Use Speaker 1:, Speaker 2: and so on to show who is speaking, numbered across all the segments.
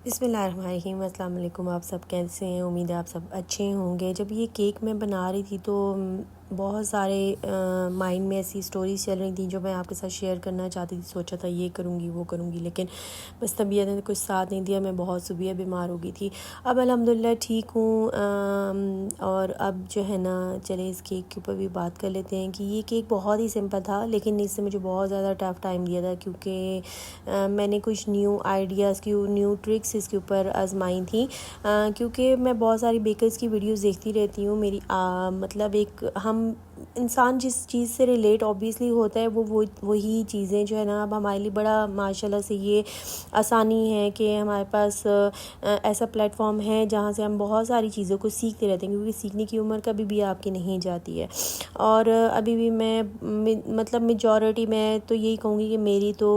Speaker 1: बिस्मिल्लाहिर्रहमानिर्रहीम। अस्सलाम वालेकुम। आप सब कैसे हैं? उम्मीद है आप सब अच्छे होंगे। जब ये केक मैं बना रही थी तो बहुत सारे माइंड में ऐसी स्टोरीज चल रही थी जो मैं आपके साथ शेयर करना चाहती थी। सोचा था ये करूँगी वो करूँगी, लेकिन बस तबीयत ने कुछ साथ नहीं दिया। मैं बहुत सुबह बीमार हो गई थी। अब अल्हम्दुलिल्लाह ठीक हूँ। और अब जो है ना, चले इस केक के ऊपर भी बात कर लेते हैं कि ये केक बहुत ही सिंपल था, लेकिन इससे मुझे बहुत ज़्यादा टफ़ टाइम दिया था क्योंकि मैंने कुछ न्यू आइडियाज़ की न्यू ट्रिक्स इसके ऊपर आजमाई थी। क्योंकि मैं बहुत सारी बेकर्स की वीडियोस देखती रहती हूँ। मेरी मतलब एक हम इंसान जिस चीज़ से रिलेट ऑब्वियसली होता है वो वही चीज़ें जो है ना, अब हमारे लिए बड़ा माशाल्लाह से ये आसानी है कि हमारे पास ऐसा प्लेटफॉर्म है जहाँ से हम बहुत सारी चीज़ों को सीखते रहते हैं, क्योंकि सीखने की उम्र कभी भी आपकी नहीं जाती है। और अभी भी मैं मतलब मेजॉरिटी मैं तो यही कहूँगी कि मेरी तो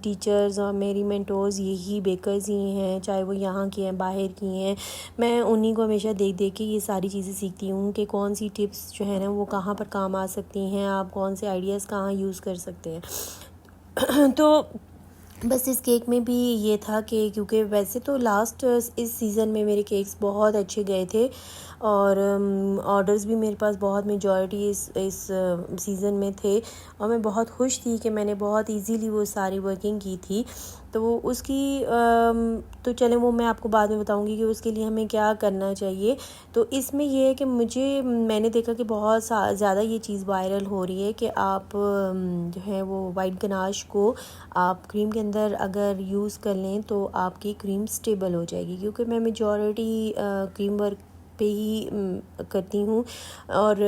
Speaker 1: टीचर्स और मेरी मेंटोर्स यही बेकर्स ही हैं, चाहे वो यहाँ की हैं बाहर की हैं। मैं उन्हीं को हमेशा देख देख के ये सारी चीज़ें सीखती हूँ कि कौन सी टिप्स जो है ना वो कहाँ पर काम आ सकती हैं, आप कौन से आइडियाज़ कहाँ यूज़ कर सकते हैं। तो बस इस केक में भी ये था कि क्योंकि वैसे तो लास्ट इस सीज़न में मेरे केक्स बहुत अच्छे गए थे और ऑर्डर्स भी मेरे पास बहुत मेजॉरिटी इस सीज़न में थे, और मैं बहुत खुश थी कि मैंने बहुत इजीली वो सारी वर्किंग की थी। तो वो उसकी तो चलें वो मैं आपको बाद में बताऊंगी कि उसके लिए हमें क्या करना चाहिए। तो इसमें ये है कि मैंने देखा कि बहुत ज़्यादा ये चीज़ वायरल हो रही है कि आप जो है वो वाइट गनाश को आप क्रीम के अंदर अगर यूज़ कर लें तो आपकी क्रीम स्टेबल हो जाएगी। क्योंकि मैं मेजॉरिटी क्रीम वर्क पे ही करती हूँ और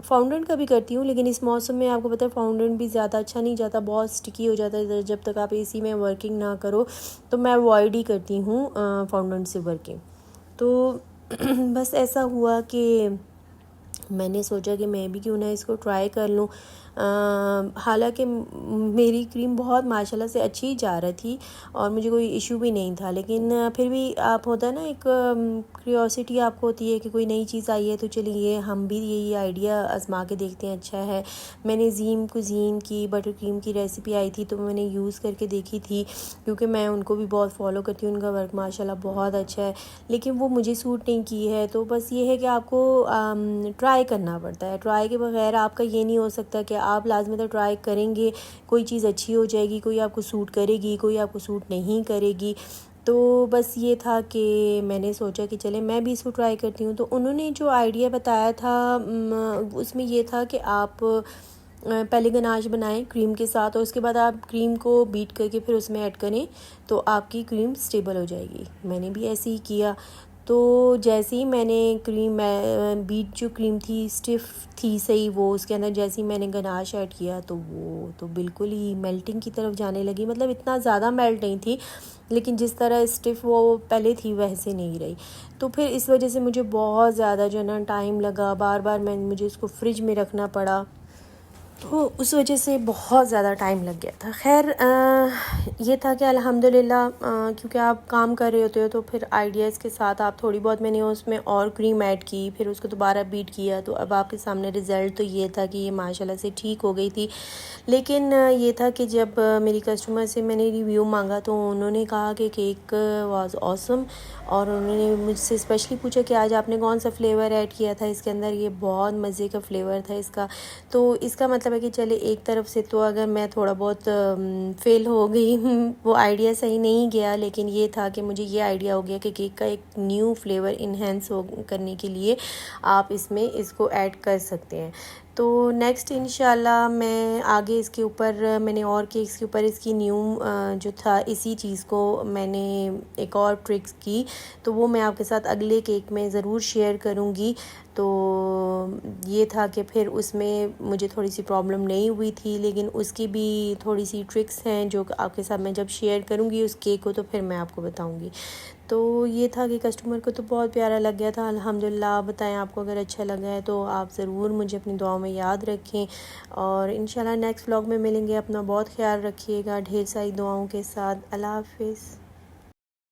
Speaker 1: फाउंडेंट का भी करती हूँ, लेकिन इस मौसम में आपको पता है फाउंडेंट भी ज़्यादा अच्छा नहीं जाता, बहुत स्टिकी हो जाता है जब तक आप एसी में वर्किंग ना करो। तो मैं अवॉइड ही करती हूँ फाउंडेंट से वर्किंग। तो बस ऐसा हुआ कि मैंने सोचा कि मैं भी क्यों ना इसको ट्राई कर लूँ। हालांकि मेरी क्रीम बहुत माशाल्लाह से अच्छी जा रही थी और मुझे कोई इशू भी नहीं था, लेकिन फिर भी आप होता है ना एक क्यूरियोसिटी आपको होती है कि कोई नई चीज़ आई है तो चलिए हम भी यही आइडिया आजमा के देखते हैं, अच्छा है। मैंने ज़ीम कुज़ीन की बटर क्रीम की रेसिपी आई थी तो मैंने यूज़ करके देखी थी, क्योंकि मैं उनको भी बहुत फॉलो करती हूँ, उनका वर्क माशाल्लाह बहुत अच्छा है, लेकिन वो मुझे सूट नहीं की है। तो बस ये है कि आपको ट्राई करना पड़ता है। ट्राई के बगैर आपका ये नहीं हो सकता कि आप लाजमी तो ट्राई करेंगे, कोई चीज़ अच्छी हो जाएगी, कोई आपको सूट करेगी, कोई आपको सूट नहीं करेगी। तो बस ये था कि मैंने सोचा कि चले मैं भी इसको ट्राई करती हूँ। तो उन्होंने जो आइडिया बताया था उसमें ये था कि आप पहले गनाश बनाएं क्रीम के साथ और उसके बाद आप क्रीम को बीट करके फिर उसमें ऐड करें तो आपकी क्रीम स्टेबल हो जाएगी। मैंने भी ऐसे ही किया। तो जैसे ही मैंने क्रीम बीट जो क्रीम थी स्टिफ़ थी सही, वो उसके अंदर जैसे ही मैंने गनाश ऐड किया तो वो तो बिल्कुल ही मेल्टिंग की तरफ जाने लगी। मतलब इतना ज़्यादा मेल्ट नहीं थी, लेकिन जिस तरह स्टिफ़ वो पहले थी वैसे नहीं रही। तो फिर इस वजह से मुझे बहुत ज़्यादा जो है ना टाइम लगा, बार बार मुझे इसको फ्रिज में रखना पड़ा, तो उस वजह से बहुत ज़्यादा टाइम लग गया था। खैर ये था कि अल्हम्दुलिल्लाह क्योंकि आप काम कर रहे होते हो तो फिर आइडियाज़ के साथ आप थोड़ी बहुत मैंने उसमें और क्रीम ऐड की, फिर उसको दोबारा बीट किया, तो अब आपके सामने रिज़ल्ट तो ये था कि ये माशाल्लाह से ठीक हो गई थी। लेकिन ये था कि जब मेरी कस्टमर से मैंने रिव्यू मांगा तो उन्होंने कहा कि केक वाज ऑसम, और उन्होंने मुझसे स्पेशली पूछा कि आज आपने कौन सा फ्लेवर ऐड किया था इसके अंदर, ये बहुत मज़े का फ्लेवर था इसका। तो इसका मतलब है कि चले एक तरफ से तो अगर मैं थोड़ा बहुत फेल हो गई वो आइडिया सही नहीं गया, लेकिन ये था कि मुझे ये आइडिया हो गया कि केक का एक न्यू फ्लेवर इन्हेंस करने के लिए आप इसमें इसको ऐड कर सकते हैं। तो नेक्स्ट इंशाल्लाह मैं आगे इसके ऊपर मैंने और केक्स के ऊपर इसकी न्यू जो था इसी चीज़ को मैंने एक और ट्रिक्स की, तो वो मैं आपके साथ अगले केक में ज़रूर शेयर करूँगी। तो ये था कि फिर उसमें मुझे थोड़ी सी प्रॉब्लम नहीं हुई थी, लेकिन उसकी भी थोड़ी सी ट्रिक्स हैं जो आपके साथ मैं जब शेयर करूँगी उस केक को तो फिर मैं आपको बताऊँगी। तो ये था कि कस्टमर को तो बहुत प्यारा लग गया था अल्हम्दुलिल्लाह। आप बताएं आपको अगर अच्छा लगा है तो आप ज़रूर मुझे अपनी दुआओं में याद रखें, और इंशाल्लाह नेक्स्ट व्लॉग में मिलेंगे। अपना बहुत ख्याल रखिएगा, ढेर सारी दुआओं के साथ। अल्लाह हाफ़िज़।